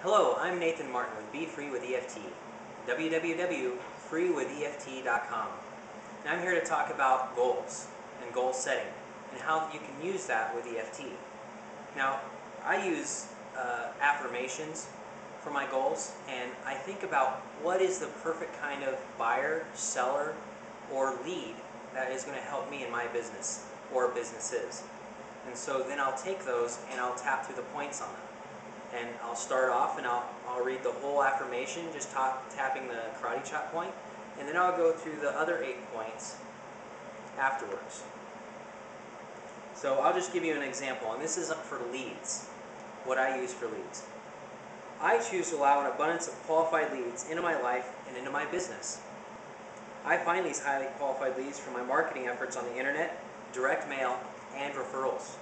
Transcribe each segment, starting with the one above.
Hello, I'm Nathan Martin with Be Free with EFT, www.freewitheft.com. And I'm here to talk about goals and goal setting and how you can use that with EFT. Now, I use affirmations for my goals, and I think about what is the perfect kind of buyer, seller, or lead that is going to help me in my business or businesses. And so then I'll take those and I'll tap through the points on them. And I'll start off and I'll read the whole affirmation, just tapping the karate chop point, and then I'll go through the other 8 points afterwards. So I'll just give you an example, and this is for leads, what I use for leads. I choose to allow an abundance of qualified leads into my life and into my business. I find these highly qualified leads from my marketing efforts on the internet, direct mail, and referrals.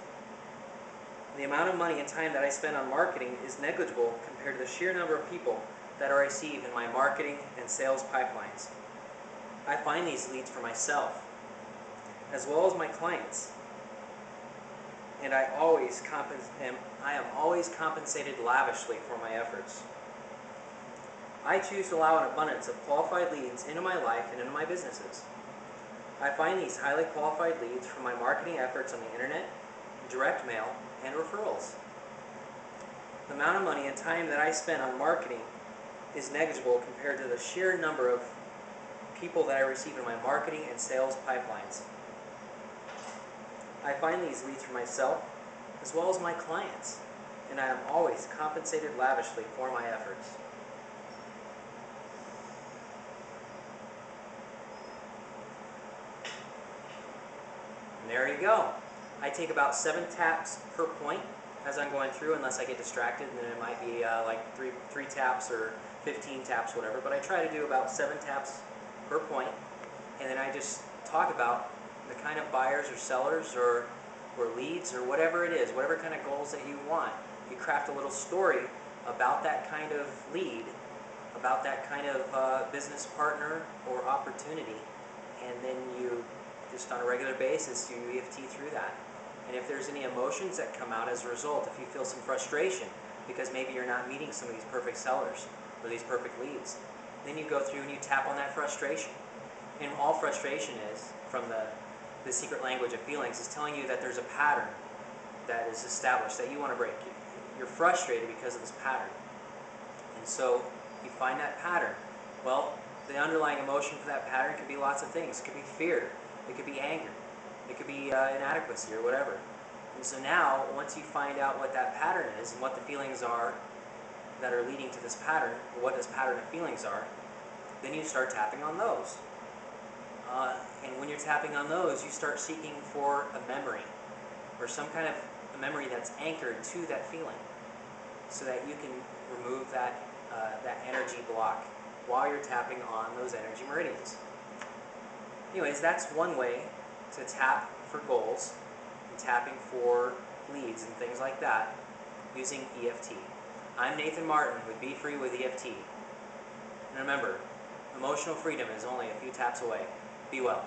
The amount of money and time that I spend on marketing is negligible compared to the sheer number of people that I receive in my marketing and sales pipelines. I find these leads for myself, as well as my clients, and I am always compensated lavishly for my efforts. I choose to allow an abundance of qualified leads into my life and into my businesses. I find these highly qualified leads from my marketing efforts on the internet, direct mail, and referrals. The amount of money and time that I spend on marketing is negligible compared to the sheer number of people that I receive in my marketing and sales pipelines. I find these leads for myself as well as my clients, and I am always compensated lavishly for my efforts. And there you go. I take about 7 taps per point as I'm going through, unless I get distracted, and then it might be like 3 taps or 15 taps, whatever. But I try to do about 7 taps per point, and then I just talk about the kind of buyers or sellers or leads or whatever it is, whatever kind of goals that you want. You craft a little story about that kind of lead, about that kind of business partner or opportunity, and then you just on a regular basis you EFT through that. And if there's any emotions that come out as a result, if you feel some frustration because maybe you're not meeting some of these perfect sellers or these perfect leads, then you go through and you tap on that frustration. And all frustration is, from the secret language of feelings, is telling you that there's a pattern that is established that you want to break. You're frustrated because of this pattern. And so you find that pattern. Well, the underlying emotion for that pattern could be lots of things. It could be fear. It could be anger. It could be inadequacy or whatever. And so now, once you find out what that pattern is and what the feelings are that are leading to this pattern, or what this pattern of feelings are, then you start tapping on those. And when you're tapping on those, you start seeking for a memory or some kind of a memory that's anchored to that feeling, so that you can remove that energy block while you're tapping on those energy meridians. Anyways, that's one way to tap for goals and tapping for leads and things like that using EFT. I'm Nathan Martin with Be Free with EFT. And remember, emotional freedom is only a few taps away. Be well.